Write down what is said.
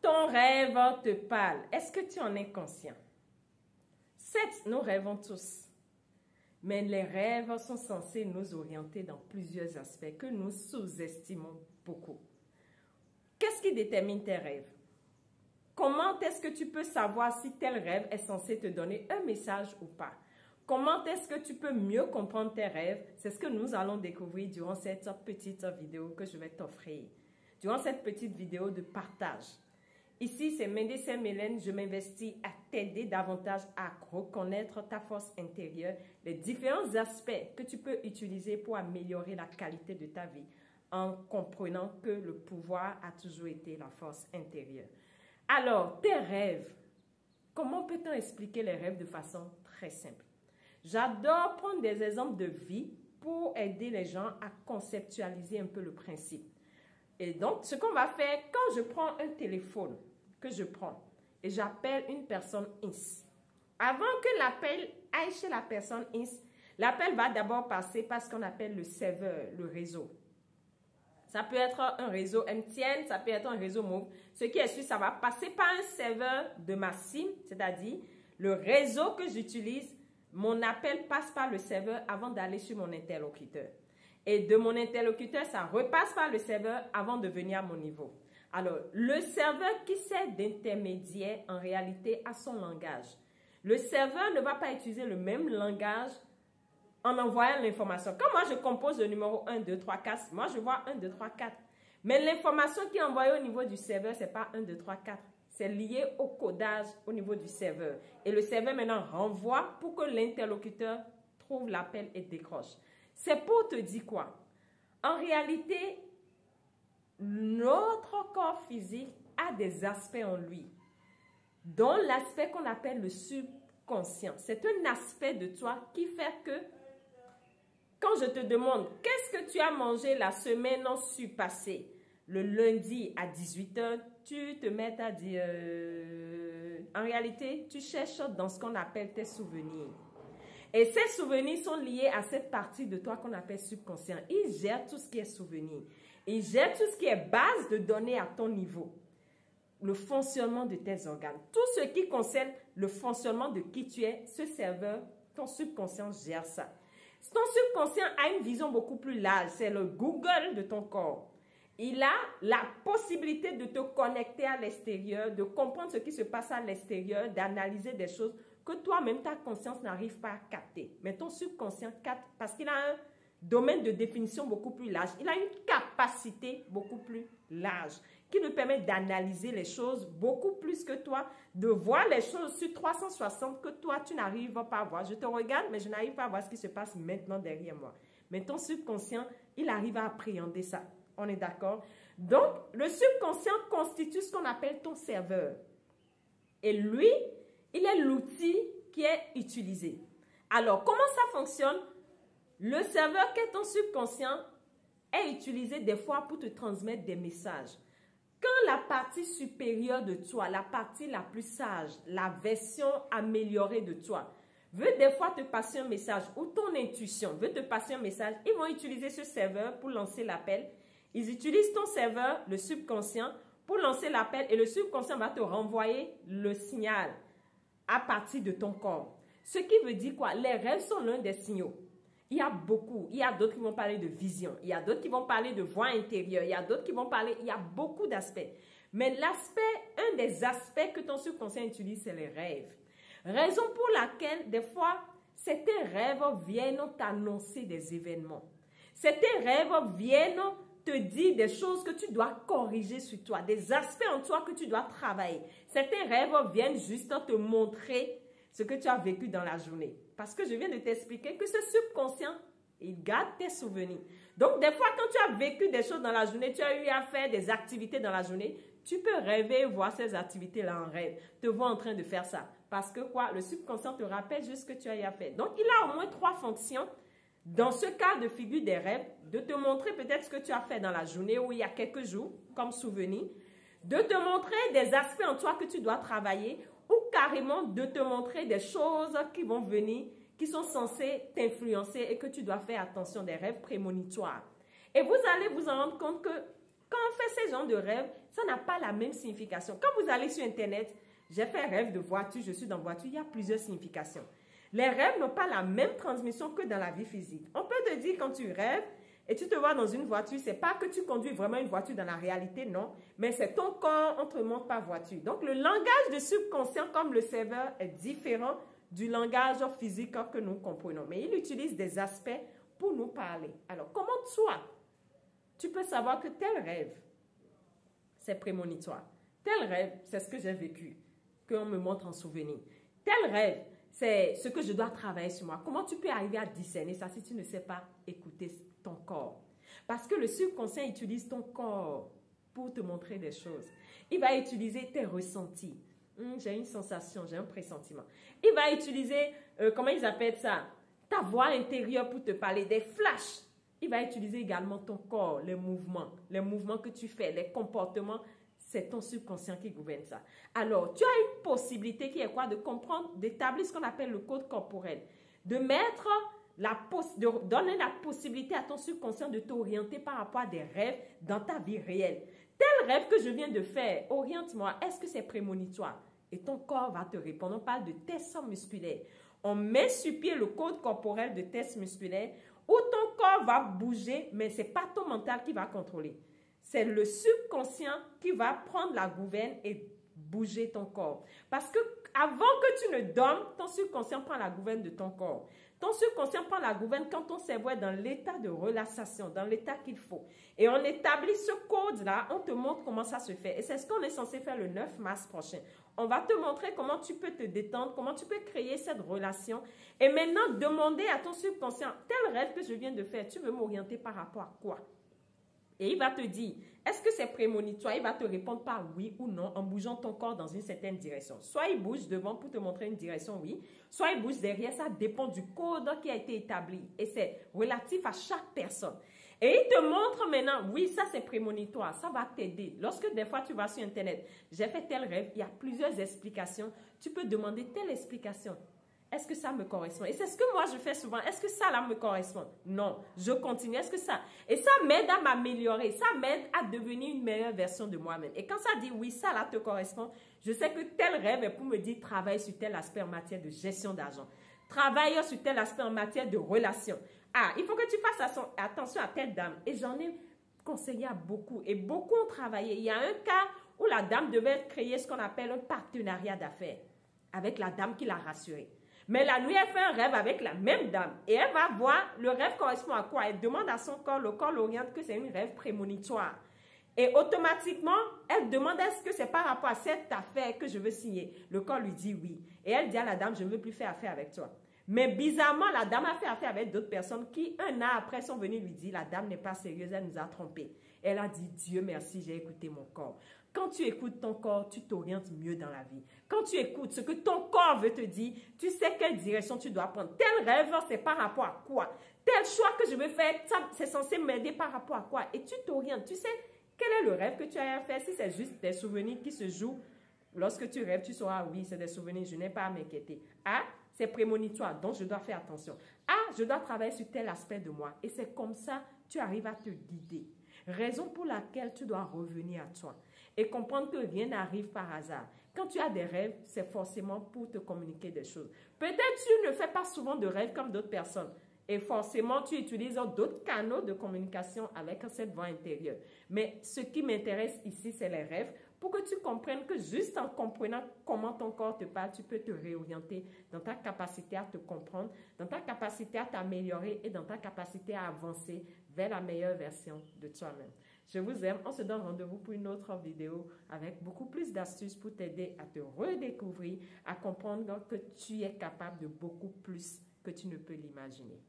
Ton rêve te parle. Est-ce que tu en es conscient? Certes, nous rêvons tous. Mais les rêves sont censés nous orienter dans plusieurs aspects que nous sous-estimons beaucoup. Qu'est-ce qui détermine tes rêves? Comment est-ce que tu peux savoir si tel rêve est censé te donner un message ou pas? Comment est-ce que tu peux mieux comprendre tes rêves? C'est ce que nous allons découvrir durant cette petite vidéo que je vais t'offrir. Durant cette petite vidéo de partage. Ici, c'est Mendes Saint-Mélène. Je m'investis à t'aider davantage à reconnaître ta force intérieure, les différents aspects que tu peux utiliser pour améliorer la qualité de ta vie en comprenant que le pouvoir a toujours été la force intérieure. Alors, tes rêves, comment peut-on expliquer les rêves de façon très simple? J'adore prendre des exemples de vie pour aider les gens à conceptualiser un peu le principe. Et donc, ce qu'on va faire, quand je prends un téléphone que je prends et j'appelle une personne X, avant que l'appel aille chez la personne X, l'appel va d'abord passer par ce qu'on appelle le serveur, le réseau. Ça peut être un réseau MTN, ça peut être un réseau Move. Ce qui est sûr, ça va passer par un serveur de ma SIM, c'est-à-dire le réseau que j'utilise. Mon appel passe par le serveur avant d'aller sur mon interlocuteur. Et de mon interlocuteur, ça repasse par le serveur avant de venir à mon niveau. Alors, le serveur qui sert d'intermédiaire, en réalité, a son langage. Le serveur ne va pas utiliser le même langage en envoyant l'information. Quand moi, je compose le numéro 1, 2, 3, 4, moi, je vois 1, 2, 3, 4. Mais l'information qui est envoyée au niveau du serveur, ce n'est pas 1, 2, 3, 4. C'est lié au codage au niveau du serveur. Et le serveur maintenant renvoie pour que l'interlocuteur trouve l'appel et décroche. C'est pour te dire quoi? En réalité, notre corps physique a des aspects en lui, dont l'aspect qu'on appelle le subconscient. C'est un aspect de toi qui fait que quand je te demande qu'est-ce que tu as mangé la semaine passée, le lundi à 18 h, tu te mets à dire, en réalité, tu cherches dans ce qu'on appelle tes souvenirs. Et ces souvenirs sont liés à cette partie de toi qu'on appelle subconscient. Il gère tout ce qui est souvenir. Il gère tout ce qui est base de données à ton niveau. Le fonctionnement de tes organes. Tout ce qui concerne le fonctionnement de qui tu es, ce serveur, ton subconscient gère ça. Ton subconscient a une vision beaucoup plus large. C'est le Google de ton corps. Il a la possibilité de te connecter à l'extérieur, de comprendre ce qui se passe à l'extérieur, d'analyser des choses que toi-même, ta conscience n'arrive pas à capter. Mais ton subconscient capte parce qu'il a un domaine de définition beaucoup plus large. Il a une capacité beaucoup plus large qui lui permet d'analyser les choses beaucoup plus que toi, de voir les choses sur 360 que toi, tu n'arrives pas à voir. Je te regarde, mais je n'arrive pas à voir ce qui se passe maintenant derrière moi. Mais ton subconscient, il arrive à appréhender ça. On est d'accord? Donc, le subconscient constitue ce qu'on appelle ton serveur. Et lui, il est l'outil qui est utilisé. Alors, comment ça fonctionne? Le serveur qui est ton subconscient est utilisé des fois pour te transmettre des messages. Quand la partie supérieure de toi, la partie la plus sage, la version améliorée de toi, veut des fois te passer un message ou ton intuition veut te passer un message, ils vont utiliser ce serveur pour lancer l'appel. Ils utilisent ton serveur, le subconscient, pour lancer l'appel et le subconscient va te renvoyer le signal à partir de ton corps. Ce qui veut dire quoi? Les rêves sont l'un des signaux. Il y a beaucoup. Il y a d'autres qui vont parler de vision. Il y a d'autres qui vont parler de voix intérieure. Il y a d'autres qui vont parler... Il y a beaucoup d'aspects. Mais un des aspects que ton subconscient utilise, c'est les rêves. Raison pour laquelle, des fois, certains rêves viennent t'annoncer des événements. Certains rêves viennent te dire des choses que tu dois corriger sur toi, des aspects en toi que tu dois travailler. Certains rêves viennent juste te montrer ce que tu as vécu dans la journée. Parce que je viens de t'expliquer que ce subconscient, il garde tes souvenirs. Donc, des fois, quand tu as vécu des choses dans la journée, tu as eu à faire des activités dans la journée, tu peux rêver et voir ces activités-là en rêve. Te voir en train de faire ça. Parce que quoi? Le subconscient te rappelle juste ce que tu as eu à faire. Donc, il a au moins 3 fonctions. Dans ce cas de figure des rêves, de te montrer peut-être ce que tu as fait dans la journée ou il y a quelques jours, comme souvenir. De te montrer des aspects en toi que tu dois travailler ou carrément de te montrer des choses qui vont venir, qui sont censées t'influencer et que tu dois faire attention, des rêves prémonitoires. Et vous allez vous en rendre compte que Quand on fait ce genre de rêve, ça n'a pas la même signification. Quand vous allez sur Internet, j'ai fait rêve de voiture, je suis dans voiture, il y a plusieurs significations. Les rêves n'ont pas la même transmission que dans la vie physique. On peut te dire quand tu rêves et tu te vois dans une voiture, c'est pas que tu conduis vraiment une voiture dans la réalité, non, mais c'est ton corps, on te montre par voiture. Donc le langage de subconscient comme le serveur est différent du langage physique que nous comprenons. Mais il utilise des aspects pour nous parler. Alors comment toi, tu peux savoir que tel rêve, c'est prémonitoire. Tel rêve, c'est ce que j'ai vécu, qu'on me montre en souvenir. Tel rêve, c'est ce que je dois travailler sur moi. Comment tu peux arriver à discerner ça si tu ne sais pas écouter ton corps? Parce que le subconscient utilise ton corps pour te montrer des choses. Il va utiliser tes ressentis. J'ai une sensation, j'ai un pressentiment. Il va utiliser, comment ils appellent ça? Ta voix intérieure pour te parler, des flashs. Il va utiliser également ton corps, les mouvements que tu fais, les comportements. C'est ton subconscient qui gouverne ça. Alors, tu as une possibilité qui est quoi? De comprendre, d'établir ce qu'on appelle le code corporel. De donner la possibilité à ton subconscient de t'orienter par rapport à des rêves dans ta vie réelle. Tel rêve que je viens de faire, oriente-moi, est-ce que c'est prémonitoire? Et ton corps va te répondre. On parle de tests musculaires. On met sur pied le code corporel de tests musculaires où ton corps va bouger, mais ce n'est pas ton mental qui va contrôler. C'est le subconscient qui va prendre la gouverne et bouger ton corps. Parce que avant que tu ne dormes, ton subconscient prend la gouverne de ton corps. Ton subconscient prend la gouverne quand ton cerveau est dans l'état de relaxation, dans l'état qu'il faut. Et on établit ce code-là, on te montre comment ça se fait. Et c'est ce qu'on est censé faire le 9 mars prochain. On va te montrer comment tu peux te détendre, comment tu peux créer cette relation. Et maintenant, demander à ton subconscient, tel rêve que je viens de faire, tu veux m'orienter par rapport à quoi? Et il va te dire, est-ce que c'est prémonitoire? Il va te répondre par oui ou non en bougeant ton corps dans une certaine direction. Soit il bouge devant pour te montrer une direction, oui. Soit il bouge derrière, ça dépend du code qui a été établi. Et c'est relatif à chaque personne. Et il te montre maintenant, oui, ça c'est prémonitoire, ça va t'aider. Lorsque des fois tu vas sur Internet, j'ai fait tel rêve, il y a plusieurs explications. Tu peux demander telle explication. Est-ce que ça me correspond? Et c'est ce que moi je fais souvent. Est-ce que ça là me correspond? Non, je continue. Est-ce que ça? Et ça m'aide à m'améliorer. Ça m'aide à devenir une meilleure version de moi-même. Et quand ça dit oui, ça là te correspond, je sais que tel rêve est pour me dire travaille sur tel aspect en matière de gestion d'argent. Travaille sur tel aspect en matière de relation. Ah, il faut que tu fasses attention à telle dame. Et j'en ai conseillé à beaucoup. Et beaucoup ont travaillé. Il y a un cas où la dame devait créer ce qu'on appelle un partenariat d'affaires avec la dame qui l'a rassurée. Mais la nuit, elle fait un rêve avec la même dame. Et elle va voir, le rêve correspond à quoi? Elle demande à son corps, le corps l'oriente que c'est un rêve prémonitoire. Et automatiquement, elle demande est-ce que c'est par rapport à cette affaire que je veux signer? Le corps lui dit oui. Et elle dit à la dame, je ne veux plus faire affaire avec toi. Mais bizarrement, la dame a fait affaire avec d'autres personnes qui, un an après, sont venues lui dire, la dame n'est pas sérieuse, elle nous a trompés. Elle a dit, Dieu merci, j'ai écouté mon corps. Quand tu écoutes ton corps, tu t'orientes mieux dans la vie. Quand tu écoutes ce que ton corps veut te dire, tu sais quelle direction tu dois prendre. Tel rêve, c'est par rapport à quoi? Tel choix que je veux faire, c'est censé m'aider par rapport à quoi? Et tu t'orientes. Tu sais quel est le rêve que tu as à faire? Si c'est juste des souvenirs qui se jouent, lorsque tu rêves, tu sauras, oui, c'est des souvenirs, je n'ai pas à m'inquiéter. Ah, c'est prémonitoire, donc je dois faire attention. Ah, je dois travailler sur tel aspect de moi. Et c'est comme ça, tu arrives à te guider. Raison pour laquelle tu dois revenir à toi et comprendre que rien n'arrive par hasard. Quand tu as des rêves, c'est forcément pour te communiquer des choses. Peut-être tu ne fais pas souvent de rêves comme d'autres personnes et forcément tu utilises d'autres canaux de communication avec cette voix intérieure. Mais ce qui m'intéresse ici, c'est les rêves pour que tu comprennes que juste en comprenant comment ton corps te parle, tu peux te réorienter dans ta capacité à te comprendre, dans ta capacité à t'améliorer et dans ta capacité à avancer vers la meilleure version de toi-même. Je vous aime. On se donne rendez-vous pour une autre vidéo avec beaucoup plus d'astuces pour t'aider à te redécouvrir, à comprendre que tu es capable de beaucoup plus que tu ne peux l'imaginer.